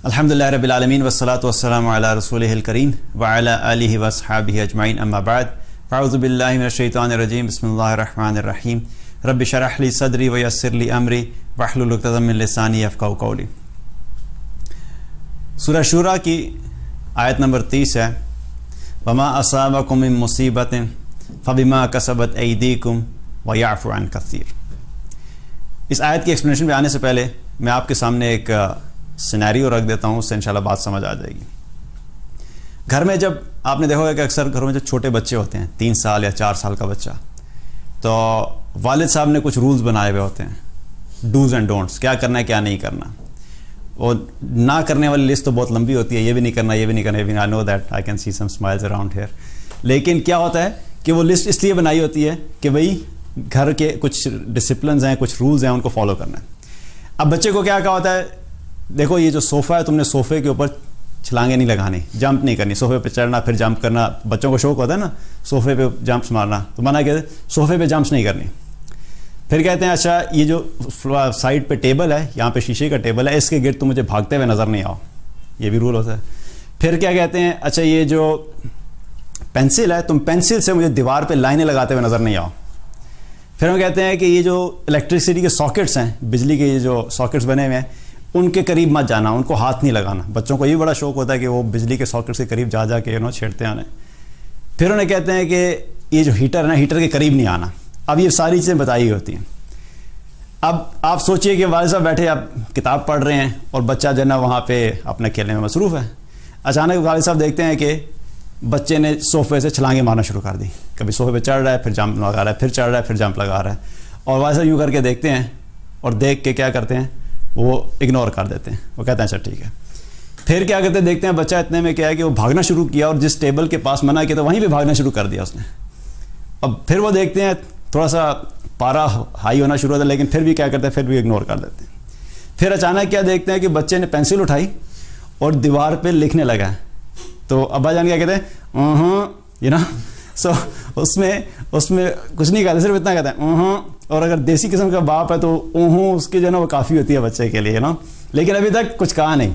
الحمدللہ رب العالمین والصلاة والسلام علی رسولہ الکریم وعلی آلہ واصحابہ اجمعین اما بعد فاعوذ باللہ من الشیطان الرجیم بسم اللہ الرحمن الرحیم رب اشرح لی صدری ویسر لی امری واحلل عقدۃ من لسانی یفقہوا قولی۔ سورہ شورى کی آیت نمبر 30 ہے وما اصابکم من مصیبۃ فبما کسبت ایدیکم ویعفو عن کثیر۔ اس آیت کی ایکسپلینیشن پہ آنے سے پہلے میں آپ کے سامنے ایک سینیریو رکھ دیتا ہوں، اس سے انشاءاللہ بات سمجھ آ جائے گی۔ گھر میں جب آپ نے دیکھا ہوگا کہ اکثر گھروں میں جو چھوٹے بچے ہوتے ہیں 3 سال یا 4 سال کا بچہ، تو والد صاحب نے کچھ رولز بنائے ہوئے ہوتے ہیں، ڈوز اینڈ ڈونٹس، کیا کرنا ہے کیا نہیں کرنا۔ اور نہ کرنے والی لسٹ تو بہت لمبی ہوتی ہے، یہ بھی نہیں کرنا، یہ بھی نہیں کرنا، یہ بھی I know that I can see some smiles around here. لیکن کیا ہوتا ہے کہ وہ لسٹ اس لیے بنائی ہوتی ہے کہ بھئی گھر کے کچھ ڈسپلنز ہیں، کچھ رولز ہیں، ان کو فالو کرنا ہے۔ اب بچے کو کیا کہا ہوتا ہے، دیکھو یہ جو صوفہ ہے، تم نے صوفے کے اوپر چھلانگیں نہیں لگانی، جمپ نہیں کرنی، صوفے پہ چڑھنا پھر جمپ کرنا۔ بچوں کو شوق ہوتا ہے نا صوفے پہ جمپس مارنا، تو منع کہتے ہیں صوفے پہ جمپس نہیں کرنی۔ پھر کہتے ہیں اچھا یہ جو سائڈ پہ ٹیبل ہے، یہاں پہ شیشے کا ٹیبل ہے، اس کے گرد تم مجھے بھاگتے ہوئے نظر نہیں آؤ، یہ بھی رول ہوتا ہے۔ پھر کیا کہتے ہیں اچھا یہ جو پینسل ہے، تم پینسل سے مجھے دیوار پہ لائنیں لگاتے ہوئے نظر نہیں آؤ۔ پھر ہم کہتے ہیں کہ یہ جو الیکٹریسٹی کے ساکٹس ہیں، بجلی کے یہ جو ساکٹس بنے ہوئے ہیں، ان کے قریب مت جانا، ان کو ہاتھ نہیں لگانا۔ بچوں کو یہ بڑا شوق ہوتا ہے کہ وہ بجلی کے ساکٹس کے قریب جا کے چھیڑتے ہیں انہیں۔ پھر انہیں کہتے ہیں کہ یہ جو ہیٹر ہے، ہیٹر کے قریب نہیں آنا۔ اب یہ ساری چیزیں بتائی ہوتی ہیں۔ اب آپ سوچئے کہ والد صاحب بیٹھے آپ کتاب پڑھ رہے ہیں اور بچہ جو ہے نا وہاں پہ اپنے کھیلنے میں مصروف ہے۔ اچانک والد صاحب دیکھتے ہیں کہ بچے نے صوفے سے چھلانگیں مارنا شروع کر دی، کبھی صوفے پہ چڑھ رہا ہے، پھر جمپ لگا رہا ہے، پھر چڑھ رہا ہے، پھر جمپ لگا رہا ہے۔ اور والد صاحب یوں کر کے دیکھتے ہیں اور دیکھ کے کیا کرتے ہیں، وہ اگنور کر دیتے ہیں، وہ کہتے ہیں اچھا ٹھیک ہے۔ پھر کیا کرتے ہیں، دیکھتے ہیں بچہ اتنے میں کیا ہے کہ وہ بھاگنا شروع کیا، اور جس ٹیبل کے پاس منع کیا تو وہیں پہ بھاگنا شروع کر دیا اس نے۔ اب پھر وہ دیکھتے ہیں تھوڑا سا پارا ہائی ہونا شروع ہوتا ہے، لیکن پھر بھی کیا کرتے ہیں، پھر بھی اگنور کر دیتے ہیں۔ پھر اچانک کیا دیکھتے ہیں کہ بچے نے پینسل اٹھائی اور دیوار پہ لکھنے لگا ہے، تو ابا جان کیا کہتے ہیں سو اس میں کچھ نہیں کہتے، صرف اتنا کہتے ہیں۔ اور اگر دیسی قسم کا باپ ہے تو اس کی جو ہے نا وہ کافی ہوتی ہے بچے کے لیے نا، لیکن ابھی تک کچھ کہا نہیں۔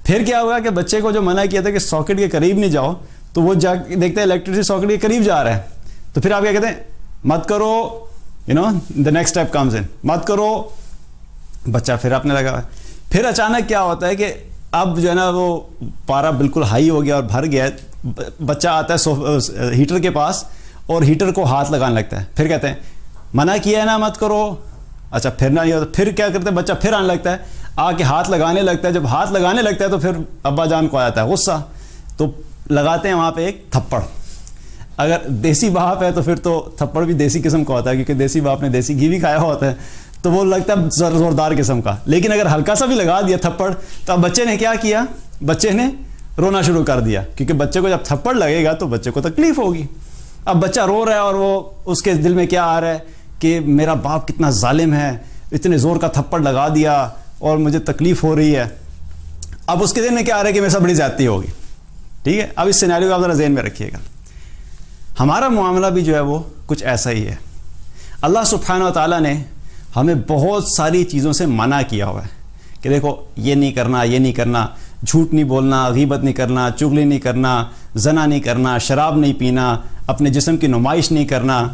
پھر کیا ہوا کہ بچے کو جو منع کیا تھا کہ ساکٹ کے قریب نہیں جاؤ، تو وہ جا دیکھتے ہیں الیکٹریسٹی ساکٹ کے قریب جا رہا ہے، تو پھر آپ کیا کہتے ہیں، مت کرو the next step comes in, مت کرو۔ بچہ پھر اپنے لگا ہے۔ پھر اچانک کیا ہوتا ہے کہ اب جو ہے نا وہ پارا بالکل ہائی ہو گیا اور بھر گیا ہے، بچہ آتا ہے ہیٹر کے پاس اور ہیٹر کو ہاتھ لگانے لگتا ہے۔ پھر کہتے ہیں منع کیا ہے نا مت کرو، اچھا پھر نہ یہ ہوتا، پھر کیا کرتے ہیں بچہ پھر آنے لگتا ہے، آ کے ہاتھ لگانے لگتا ہے۔ جب ہاتھ لگانے لگتا ہے تو پھر ابا جان کو آتا ہے غصہ، تو لگاتے ہیں وہاں پہ ایک تھپڑ۔ اگر دیسی باپ ہے تو پھر تو تھپڑ بھی دیسی قسم کا ہوتا ہے، کیونکہ دیسی باپ نے دیسی گھی بھی کھایا ہوتا ہے، تو وہ لگتا ہے زوردار قسم کا۔ لیکن اگر ہلکا سا بھی لگا دیا تھپڑ تو اب بچے نے کیا کیا، بچے نے رونا شروع کر دیا، کیونکہ بچے کو جب تھپڑ لگے گا تو بچے کو تکلیف ہوگی۔ اب بچہ رو رہا ہے اور وہ اس کے دل میں کیا آ رہا ہے کہ میرا باپ کتنا ظالم ہے، اتنے زور کا تھپڑ لگا دیا اور مجھے تکلیف ہو رہی ہے۔ اب اس کے دل میں کیا آ رہا ہے کہ میرے سے بڑی زیادتی ہوگی۔ ٹھیک ہے، اب اس سینیریو کو آپ ذرا ذہن میں رکھیے گا۔ ہمارا معاملہ بھی جو ہے وہ کچھ ایسا ہی ہے۔ اللہ سبحانہ و تعالیٰ نے ہمیں بہت ساری چیزوں سے منع کیا ہوا ہے کہ دیکھو یہ نہیں کرنا، یہ نہیں کرنا، جھوٹ نہیں بولنا، غیبت نہیں کرنا، چغلی نہیں کرنا، زنا نہیں کرنا، شراب نہیں پینا، اپنے جسم کی نمائش نہیں کرنا،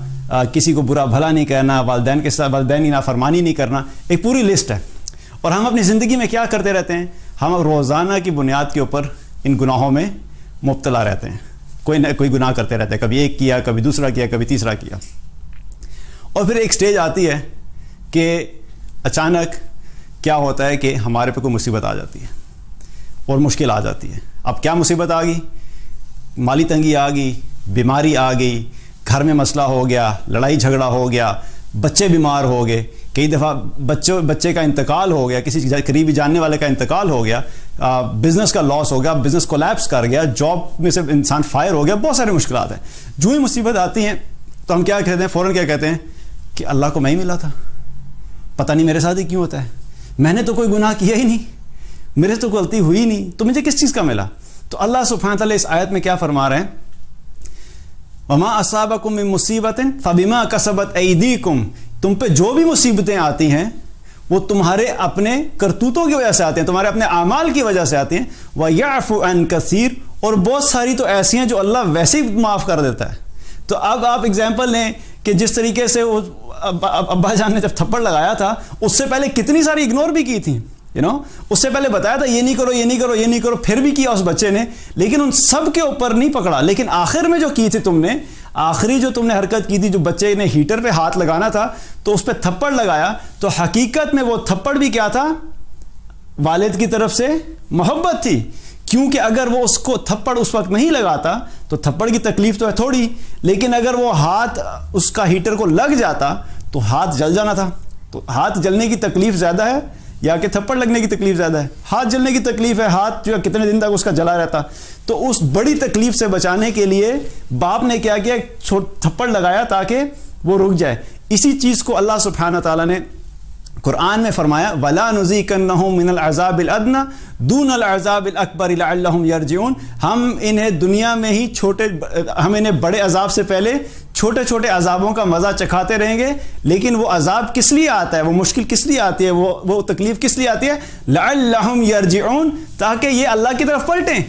کسی کو برا بھلا نہیں کہنا، والدین کے ساتھ والدین کی نافرمانی نہیں کرنا، ایک پوری لسٹ ہے۔ اور ہم اپنی زندگی میں کیا کرتے رہتے ہیں، ہم روزانہ کی بنیاد کے اوپر ان گناہوں میں مبتلا رہتے ہیں، کوئی نہ کوئی گناہ کرتے رہتے ہیں، کبھی ایک کیا، کبھی دوسرا کیا، کبھی تیسرا کیا۔ اور پھر ایک سٹیج آتی ہے کہ اچانک کیا ہوتا ہے کہ ہمارے پہ کوئی مصیبت آ جاتی ہے اور مشکل آ جاتی ہے۔ اب کیا مصیبت آ گئی، مالی تنگی آ گئی، بیماری آ گئی، گھر میں مسئلہ ہو گیا، لڑائی جھگڑا ہو گیا، بچے بیمار ہو گئے، کئی دفعہ بچے کا انتقال ہو گیا، کسی قریبی جاننے والے کا انتقال ہو گیا، بزنس کا لاس ہو گیا، بزنس کولیپس کر گیا، جاب میں سے انسان فائر ہو گیا، بہت سارے مشکلات ہیں۔ جو ہی مصیبت آتی ہیں تو ہم کیا کہتے ہیں، فوراً کیا کہتے ہیں کہ اللہ کو میں ہی ملا تھا، پتہ نہیں میرے ساتھ ہی کیوں ہوتا ہے، میں نے تو کوئی گناہ کیا ہی نہیں، میرے سے تو غلطی ہوئی نہیں، تو مجھے کس چیز کا ملا۔ تو اللہ سبحانہ تعالیٰ اس آیت میں کیا فرما رہے ہیں، وما اصابکم من مصیبت فبما کسبت ایدیکم، تم پہ جو بھی مصیبتیں آتی ہیں وہ تمہارے اپنے کرتوتوں کی وجہ سے آتے ہیں، تمہارے اپنے اعمال کی وجہ سے آتے ہیں. وَيَعْفُ عَنْ كَثِيرٍ، اور بہت ساری تو ایسی ہیں جو اللہ ویسے ہی معاف کر دیتا ہے. تو اب آپ اگزامپل لیں کہ جس طریقے سے وہ ابا جان نے جب تھپڑ لگایا تھا، اس سے پہلے کتنی ساری اگنور بھی کی تھیں، اس سے پہلے بتایا تھا یہ نہیں کرو، یہ نہیں کرو، یہ نہیں کرو، پھر بھی کیا اس بچے نے، لیکن ان سب کے اوپر نہیں پکڑا. لیکن آخر میں جو کی تھی تم نے، آخری جو تم نے حرکت کی تھی، جو بچے نے ہیٹر پہ ہاتھ لگانا تھا تو اس پہ تھپڑ لگایا، تو حقیقت میں وہ تھپڑ بھی کیا تھا؟ والد کی طرف سے محبت تھی. کیونکہ اگر وہ اس کو تھپڑ اس وقت نہیں لگاتا تو تھپڑ کی تکلیف تو ہے تھوڑی، لیکن اگر وہ ہاتھ اس کا ہیٹر کو لگ جاتا تو ہاتھ جل جانا تھا. تو ہاتھ جلنے کی تکلیف زیادہ ہے یا کہ تھپڑ لگنے کی تکلیف زیادہ ہے؟ ہاتھ جلنے کی تکلیف ہے. ہاتھ جو ہے کتنے دن تک اس کا جلا رہتا. تو اس بڑی تکلیف سے بچانے کے لیے باپ نے کیا کیا؟ تھپڑ لگایا تاکہ وہ رک جائے. اسی چیز کو اللہ سبحانہ تعالیٰ نے قرآن میں فرمایا وَلَا نُذِيقَنَّهُم مِّنَ الْعَذَابِ الْأَدْنَىٰ دُونَ الْعَذَابِ الْأَكْبَرِ لَعَلَّهُمْ يَرْجِعُونَ. ہم انہیں دنیا میں ہی ہم انہیں بڑے عذاب سے پہلے چھوٹے چھوٹے عذابوں کا مزہ چکھاتے رہیں گے. لیکن وہ عذاب کس لیے آتا ہے، وہ مشکل کس لیے آتی ہے، وہ تکلیف کس لیے آتی ہے؟ لَعَلَّهُمْ يَرْجِعُونَ، تاکہ یہ اللہ کی طرف پلٹیں.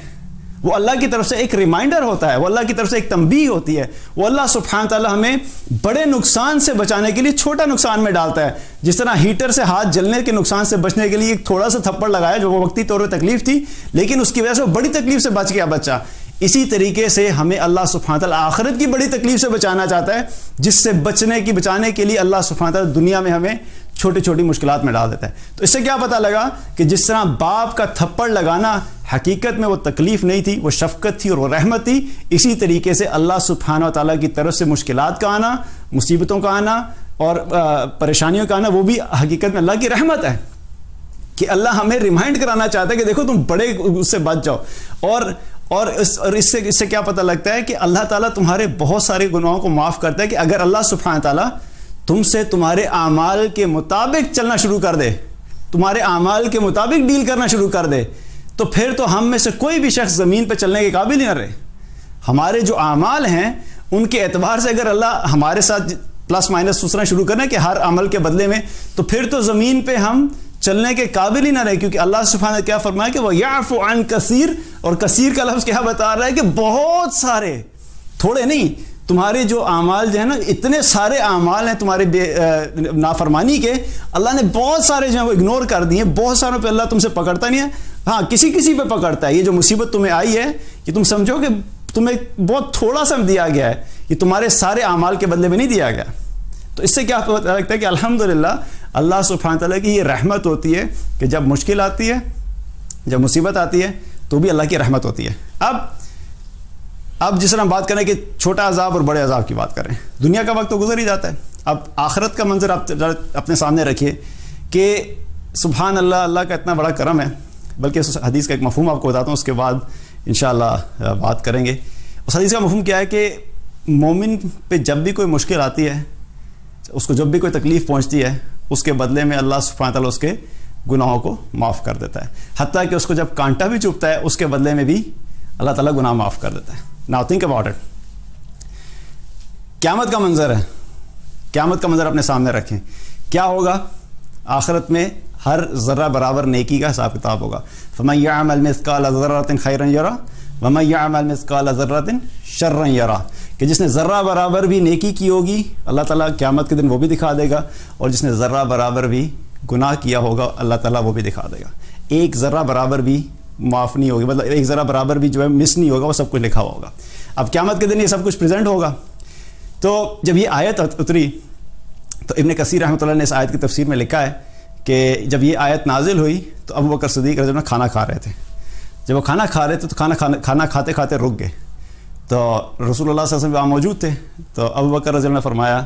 وہ اللہ کی طرف سے ایک ریمائنڈر ہوتا ہے، وہ اللہ کی طرف سے ایک تنبیہ ہوتی ہے. وہ اللہ سبحانہ تعالیٰ ہمیں بڑے نقصان سے بچانے کے لیے چھوٹا نقصان میں ڈالتا ہے. جس طرح ہیٹر سے ہاتھ جلنے کے نقصان سے بچنے کے لیے ایک تھوڑا سا تھپڑ لگایا جو وہ وقتی طور پہ تکلیف تھی، لیکن اس کی وجہ سے وہ بڑی تکلیف سے بچ گیا بچہ. اسی طریقے سے ہمیں اللہ سبحانہ تعالیٰ آخرت کی بڑی تکلیف سے بچانا چاہتا ہے، جس سے بچانے کے لیے اللہ سبحانہ تعالیٰ دنیا میں ہمیں چھوٹی چھوٹی مشکلات میں ڈال دیتا ہے. تو اس سے کیا پتہ لگا کہ جس طرح باپ کا تھپڑ لگانا حقیقت میں وہ تکلیف نہیں تھی، وہ شفقت تھی اور وہ رحمت تھی. اسی طریقے سے اللہ سبحانہ تعالیٰ کی طرف سے مشکلات کا آنا، مصیبتوں کا آنا اور پریشانیوں کا آنا، وہ بھی حقیقت میں اللہ کی رحمت ہے کہ اللہ ہمیں ریمائنڈ کرانا چاہتا ہے کہ دیکھو تم بڑے اس سے بچ جاؤ. اور اس سے کیا پتہ لگتا ہے کہ اللہ تعالیٰ تمہارے بہت سارے گناہوں کو معاف کرتا ہے. کہ اگر اللہ سبحانہ تعالیٰ تم سے تمہارے اعمال کے مطابق چلنا شروع کر دے، تمہارے اعمال کے مطابق ڈیل کرنا شروع کر دے، تو پھر تو ہم میں سے کوئی بھی شخص زمین پہ چلنے کے قابل ہی نہ رہے. ہمارے جو اعمال ہیں ان کے اعتبار سے اگر اللہ ہمارے ساتھ پلس مائنس سوچنا شروع کرنا کہ ہر عمل کے بدلے میں، تو پھر تو زمین پہ ہم چلنے کے قابل ہی نہ رہے. کیونکہ اللہ سبحانہ نے کیا فرمایا کہ وہ یعفو عن کثیر، اور کثیر کا لفظ کیا بتا رہا ہے کہ بہت سارے، تھوڑے نہیں. تمہارے جو اعمال جو ہے نا، اتنے سارے اعمال ہیں تمہارے نافرمانی کے، اللہ نے بہت سارے جو ہیں وہ اگنور کر دیے. بہت ساروں پہ اللہ تم سے پکڑتا نہیں ہے، ہاں کسی پہ پکڑتا ہے. یہ جو مصیبت تمہیں آئی ہے یہ تم سمجھو کہ تمہیں بہت تھوڑا سا دیا گیا ہے، یہ تمہارے سارے اعمال کے بدلے میں نہیں دیا گیا. تو اس سے کیا پتہ لگتا ہے کہ الحمدللہ اللہ سبحانہ تعالیٰ کی یہ رحمت ہوتی ہے کہ جب مشکل آتی ہے، جب مصیبت آتی ہے تو بھی اللہ کی رحمت ہوتی ہے. اب جس طرح ہم بات کریں کہ چھوٹا عذاب اور بڑے عذاب کی بات کریں، دنیا کا وقت تو گزر ہی جاتا ہے. اب آخرت کا منظر آپ اپنے سامنے رکھیے کہ سبحان اللہ، اللہ کا اتنا بڑا کرم ہے. بلکہ اس حدیث کا ایک مفہوم آپ کو بتاتا ہوں، اس کے بعد انشاءاللہ بات کریں گے. اس حدیث کا مفہوم کیا ہے کہ مومن پہ جب بھی کوئی مشکل آتی ہے، اس کو جب بھی کوئی تکلیف پہنچتی ہے، اس کے بدلے میں اللہ سبحانہ تعالیٰ اس کے گناہوں کو معاف کر دیتا ہے. حتیٰ کہ اس کو جب کانٹا بھی چبھتا ہے اس کے بدلے میں بھی اللہ تعالیٰ گناہ معاف کر دیتا ہے. Now think about it. قیامت کا منظر ہے، قیامت کا منظر اپنے سامنے رکھیں. کیا ہوگا؟ آخرت میں ہر ذرہ برابر نیکی کا حساب کتاب ہوگا. فَمَن يَعْمَلْ مِثْقَالَ ذَرَّةٍ خَيْرًا يَرَهُ وَمَن يَعْمَلْ مِثْقَالَ ذَرَّةٍ شَرًّا يَرَهُ. کہ جس نے ذرہ برابر بھی نیکی کی ہوگی اللہ تعالیٰ قیامت کے دن وہ بھی دکھا دے گا، اور جس نے ذرہ برابر بھی گناہ کیا ہوگا اللہ تعالیٰ وہ بھی دکھا دے گا. ایک ذرہ برابر بھی معاف نہیں ہوگی، مطلب ایک ذرہ برابر بھی جو ہے مس نہیں ہوگا، وہ سب کچھ لکھا ہوگا. اب قیامت کے دن یہ سب کچھ پریزنٹ ہوگا. تو جب یہ آیت اتری تو ابن کثیر رحمۃ اللہ نے اس آیت کی تفسیر میں لکھا ہے کہ جب یہ آیت نازل ہوئی تو ابو بکر صدیق رضی اللہ عنہ کھانا کھا رہے تھے. جب وہ کھانا کھا رہے تھے تو کھانا کھاتے کھاتے رک گئے. تو رسول اللہ صلی اللہ علیہ وسلم وہاں موجود تھے. تو ابو بکر رضی اللہ عنہ نے فرمایا،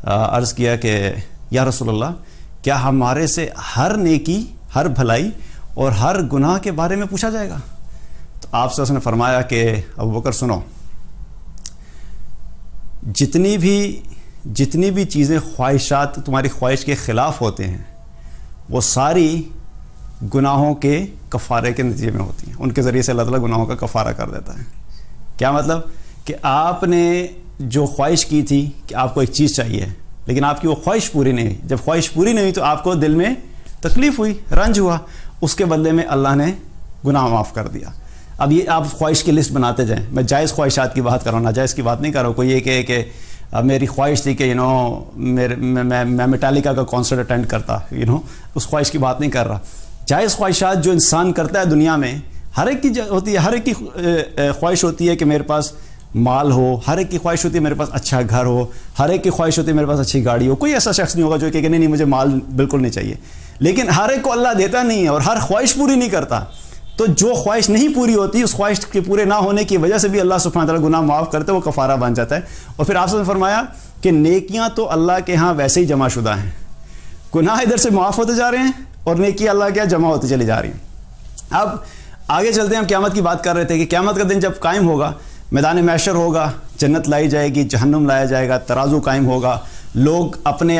عرض کیا کہ یا رسول اللہ، کیا ہمارے سے ہر نیکی، ہر بھلائی اور ہر گناہ کے بارے میں پوچھا جائے گا؟ تو آپ صلی اللہ علیہ وسلم نے فرمایا کہ ابو بکر سنو، جتنی بھی چیزیں خواہشات تمہاری خواہش کے خلاف ہوتے ہیں وہ ساری گناہوں کے کفارے کے نتیجے میں ہوتی ہیں. ان کے ذریعے سے اللہ تعالیٰ گناہوں کا کفارہ کر دیتا ہے. کیا مطلب؟ کہ آپ نے جو خواہش کی تھی کہ آپ کو ایک چیز چاہیے، لیکن آپ کی وہ خواہش پوری نہیں ہوئی. جب خواہش پوری نہیں ہوئی تو آپ کو دل میں تکلیف ہوئی، رنج ہوا، اس کے بدلے میں اللہ نے گناہ معاف کر دیا۔ اب یہ آپ خواہش کی لسٹ بناتے جائیں، میں جائز خواہشات کی بات کر رہا ہوں، ناجائز کی بات نہیں کر رہا ہوں۔ کوئی یہ کہے کہ میری خواہش تھی کہ میں میٹالکا کا کانسرٹ اٹینڈ کرتا، اس خواہش کی بات نہیں کر رہا۔ جائز خواہشات جو انسان کرتا ہے دنیا میں، ہر ایک کی ہوتی ہے، ہر ایک کی خواہش ہوتی ہے کہ میرے پاس مال ہو، ہر ایک کی خواہش ہوتی ہے میرے پاس اچھا گھر ہو، ہر ایک کی خواہش ہوتی ہے میرے پاس اچھی گاڑی ہو۔ کوئی ایسا شخص نہیں ہوگا جو کہ نہیں مجھے مال بالکل نہیں چاہیے، لیکن ہر ایک کو اللہ دیتا نہیں ہے اور ہر خواہش پوری نہیں کرتا۔ تو جو خواہش نہیں پوری ہوتی، اس خواہش کے پورے نہ ہونے کی وجہ سے بھی اللہ سبحانہ تعالیٰ گناہ معاف کرتے، وہ کفارہ بن جاتا ہے۔ اور پھر آپ نے فرمایا کہ نیکیاں تو اللہ کے ہاں ویسے ہی جمع شدہ ہیں، گناہ ادھر سے معاف ہوتے جا رہے ہیں اور نیکی اللہ کے جمع ہوتی چلی جا رہی ہیں۔ اب آگے چلتے ہیں، ہم قیامت کی بات کر رہے تھے کہ قیامت کا دن جب قائم ہوگا، میدان محشر ہوگا، جنت لائی جائے گی، جہنم لایا جائے گا، ترازو قائم ہوگا، لوگ اپنے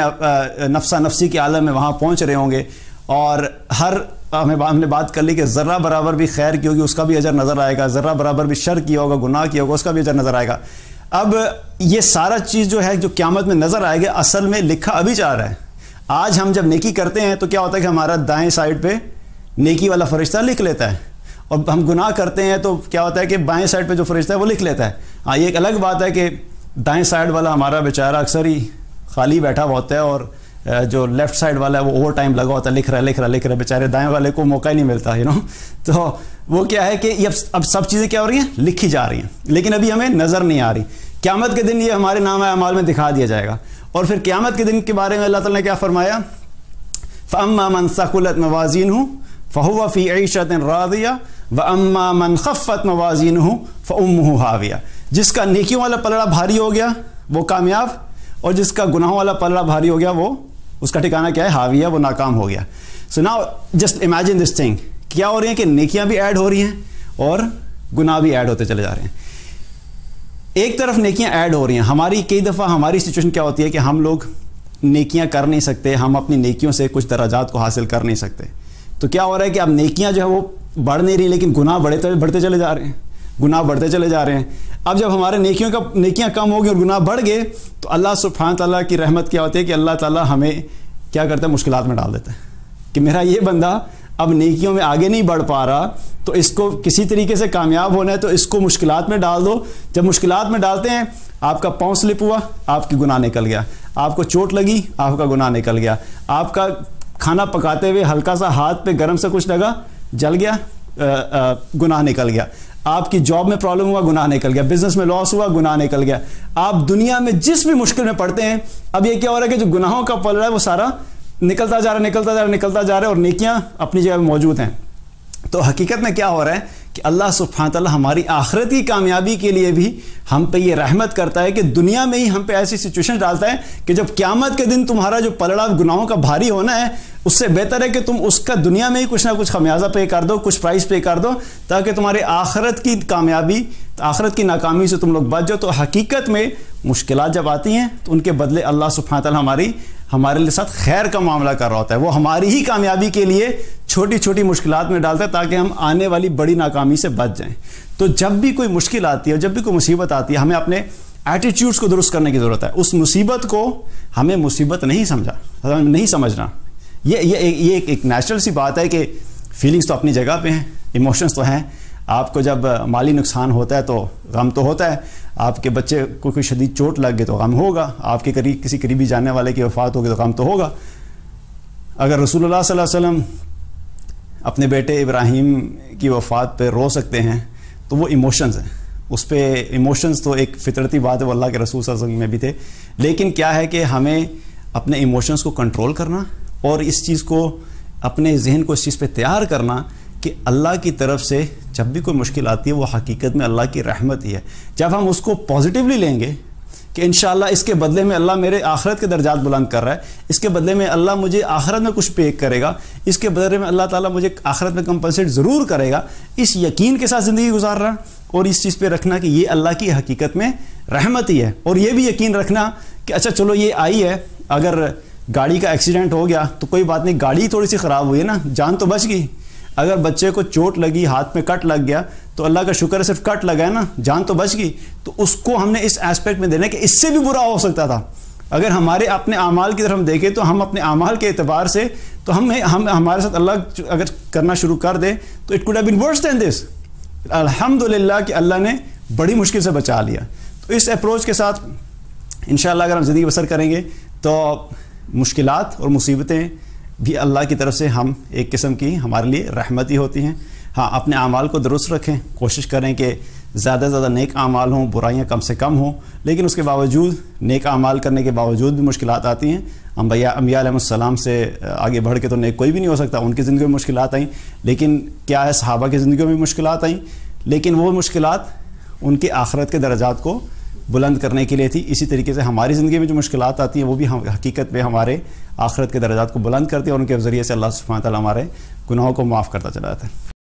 نفسا نفسی کے عالم میں وہاں پہنچ رہے ہوں گے، اور ہم نے بات کر لی کہ ذرہ برابر بھی خیر کی ہوگی اس کا بھی اجر نظر آئے گا، ذرہ برابر بھی شر کیا ہوگا، گناہ کیا ہوگا، اس کا بھی اجر نظر آئے گا۔ اب یہ سارا چیز جو ہے جو قیامت میں نظر آئے گا، اصل میں لکھا ابھی جا رہا ہے۔ آج ہم جب نیکی کرتے ہیں تو کیا ہوتا ہے کہ ہمارا دائیں سائڈ پہ نیکی والا فرشتہ لکھ لیتا ہے، اور ہم گناہ کرتے ہیں تو کیا ہوتا ہے کہ بائیں سائڈ پہ جو فرشتہ ہے وہ لکھ لیتا ہے۔ ہاں، یہ ایک الگ بات ہے کہ دائیں سائڈ والا ہمارا بیچارہ اکثر ہی خالی بیٹھا ہوا ہوتا ہے، اور جو لیفٹ سائڈ والا ہے وہ اوور ٹائم لگا ہوتا ہے، لکھ رہا بیچارے بیچارے والے کو موقع ہی نہیں ملتا، تو وہ کیا ہے کہ اب سب چیزیں کیا ہو رہی ہیں، لکھی جا رہی ہیں، لیکن ابھی ہمیں نظر نہیں آ رہی۔ قیامت کے دن یہ ہمارے نام اعمال میں دکھا دیا جائے گا۔ اور پھر قیامت کے دن کے بارے میں اللہ تعالیٰ نے کیا فرمایا؟ فَأَمَّا مَنْ ثَقُلَتْ مَوَازِينُهُ فَهُوَ فِي عِيشَةٍ رَاضِيَةٍ وَأَمَّا مَنْ خَفَّتْ مَوَازِينُهُ فَأُمُّهُ هَاوِيَةٌ۔ جس کا نیکیوں والا پلڑا بھاری ہو گیا وہ کامیاب، اور جس کا گناہوں والا پلڑا بھاری ہو گیا وہ اس کا ٹھکانہ کیا ہے؟ ہاویہ، وہ ناکام ہو گیا۔ So now just imagine this thing, کیا ہو رہی ہیں کہ نیکیاں بھی ایڈ ہو رہی ہیں اور گناہ بھی ایڈ ہوتے چلے جا رہے ہیں۔ ایک طرف نیکیاں ایڈ ہو رہی ہیں، ہماری کئی دفعہ ہماری سچویشن کیا ہوتی ہے کہ ہم لوگ نیکیاں کر نہیں سکتے، ہم اپنی نیکیوں سے کچھ درجات کو حاصل کر نہیں سکتے۔ تو کیا ہو رہا ہے کہ اب نیکیاں جو ہے وہ بڑھ نہیں رہی، لیکن گناہ بڑھتے چلے جا رہے ہیں، گناہ بڑھتے چلے جا رہے ہیں۔ اب جب ہمارے نیکیاں کم ہو گئی اور گناہ بڑھ گئے تو اللہ سبحانہ تعالیٰ کی رحمت کیا ہوتی ہے کہ اللہ تعالیٰ ہمیں کیا کرتا ہے؟ مشکلات میں ڈال دیتا ہے کہ میرا یہ بندہ اب نیکیوں میں آگے نہیں بڑھ پا رہا، تو اس کو کسی طریقے سے کامیاب ہونا ہے تو اس کو مشکلات میں ڈال دو۔ جب مشکلات میں ڈالتے ہیں، آپ کا پاؤں سلپ ہوا، آپ کی گناہ نکل گیا، آپ کو چوٹ لگی، آپ کا گناہ نکل گیا، آپ کا کھانا پکاتے ہوئے ہلکا سا ہاتھ پہ گرم سے کچھ لگا، جل گیا، گناہ نکل گیا، آپ کی جاب میں پرابلم ہوا، گناہ نکل گیا، بزنس میں لاس ہوا، گناہ نکل گیا۔ آپ دنیا میں جس بھی مشکل میں پڑتے ہیں، اب یہ کیا ہو رہا ہے کہ جو گناہوں کا پلڑا ہے وہ سارا نکلتا جا رہا ہے، اور نیکیاں اپنی جگہ موجود ہیں۔ تو حقیقت میں کیا ہو رہا ہے کہ اللہ سبحانہ تعالیٰ ہماری آخرت کی کامیابی کے لیے بھی ہم پہ یہ رحمت کرتا ہے کہ دنیا میں ہی ہم پہ ایسی سچویشن ڈالتا ہے کہ جب قیامت کے دن تمہارا جو پلڑا گناہوں کا بھاری ہونا ہے، اس سے بہتر ہے کہ تم اس کا دنیا میں ہی کچھ نہ کچھ خمیازہ پے کر دو، کچھ پرائز پے کر دو، تاکہ تمہارے آخرت کی کامیابی، آخرت کی ناکامی سے تم لوگ بچ جاؤ۔ تو حقیقت میں مشکلات جب آتی ہیں تو ان کے بدلے اللہ سبحانہ تعالیٰ ہمارے ساتھ خیر کا معاملہ کر رہا ہوتا ہے، وہ ہماری ہی کامیابی کے لیے چھوٹی چھوٹی مشکلات میں ڈالتا ہے تاکہ ہم آنے والی بڑی ناکامی سے بچ جائیں۔ تو جب بھی کوئی مشکل آتی ہے، جب بھی کوئی مصیبت آتی ہے، ہمیں اپنے ایٹیٹیوڈز کو درست کرنے کی ضرورت ہے۔ اس مصیبت کو ہمیں مصیبت نہیں سمجھنا۔ یہ ایک نیچرل سی بات ہے کہ فیلنگز تو اپنی جگہ پہ ہیں، ایموشنز تو ہیں۔ آپ کو جب مالی نقصان ہوتا ہے تو غم تو ہوتا ہے، آپ کے بچے کو کوئی شدید چوٹ لگ گئی تو غم ہوگا، آپ کے کسی قریبی جاننے والے کی وفات ہوگی تو غم تو ہوگا۔ اگر رسول اللہ صلی اللہ علیہ وسلم اپنے بیٹے ابراہیم کی وفات پہ رو سکتے ہیں تو وہ ایموشنز ہیں، اس پہ ایموشنز تو ایک فطرتی بات ہے، وہ اللہ کے رسول صلی اللہ علیہ وسلم میں بھی تھے۔ لیکن کیا ہے کہ ہمیں اپنے ایموشنز کو کنٹرول کرنا اور اس چیز کو اپنے ذہن کو اس چیز پہ تیار کرنا کہ اللہ کی طرف سے جب بھی کوئی مشکل آتی ہے وہ حقیقت میں اللہ کی رحمت ہی ہے۔ جب ہم اس کو پازیٹیولی لیں گے کہ انشاءاللہ اس کے بدلے میں اللہ میرے آخرت کے درجات بلند کر رہا ہے، اس کے بدلے میں اللہ مجھے آخرت میں کچھ پے کرے گا، اس کے بدلے میں اللہ تعالیٰ مجھے آخرت میں کمپنسیٹ ضرور کرے گا، اس یقین کے ساتھ زندگی گزارنا اور اس چیز پہ رکھنا کہ یہ اللہ کی حقیقت میں رحمت ہی ہے۔ اور یہ بھی یقین رکھنا کہ اچھا چلو یہ آئی ہے، اگر گاڑی کا ایکسیڈنٹ ہو گیا تو کوئی بات نہیں، گاڑی تھوڑی سی خراب ہوئی ہے نا، جان تو بچ گئی۔ اگر بچے کو چوٹ لگی، ہاتھ میں کٹ لگ گیا تو اللہ کا شکر ہے صرف کٹ لگا ہے نا، جان تو بچ گئی۔ تو اس کو ہم نے اس ایسپیکٹ میں دینا کہ اس سے بھی برا ہو سکتا تھا، اگر ہمارے اپنے اعمال کی طرف ہم دیکھیں تو ہم اپنے اعمال کے اعتبار سے تو ہمارے ساتھ اللہ اگر کرنا شروع کر دے تو اٹ کوڈ ہیو بین ورس دین دس. الحمدللہ کہ اللہ نے بڑی مشکل سے بچا لیا. تو اس اپروچ کے ساتھ انشاءاللہ اگر ہم زندگی بسر کریں گے تو مشکلات اور مصیبتیں بھی اللہ کی طرف سے ہم ایک قسم کی ہمارے لیے رحمت ہی ہوتی ہیں. ہاں اپنے اعمال کو درست رکھیں, کوشش کریں کہ زیادہ سے زیادہ نیک اعمال ہوں, برائیاں کم سے کم ہوں, لیکن اس کے باوجود نیک اعمال کرنے کے باوجود بھی مشکلات آتی ہیں. انبیاء علیہ السلام سے آگے بڑھ کے تو نیک کوئی بھی نہیں ہو سکتا, ان کی زندگیوں میں مشکلات آئیں, لیکن کیا ہے صحابہ کی زندگیوں میں مشکلات آئیں, لیکن وہ مشکلات ان کے آخرت کے درجات کو بلند کرنے کے لیے تھی. اسی طریقے سے ہماری زندگی میں جو مشکلات آتی ہیں وہ بھی حقیقت میں ہمارے آخرت کے درجات کو بلند کرتی ہیں اور ان کے ذریعے سے اللہ سبحانہ و تعالیٰ ہمارے گناہوں کو معاف کرتا چلا جاتا ہے.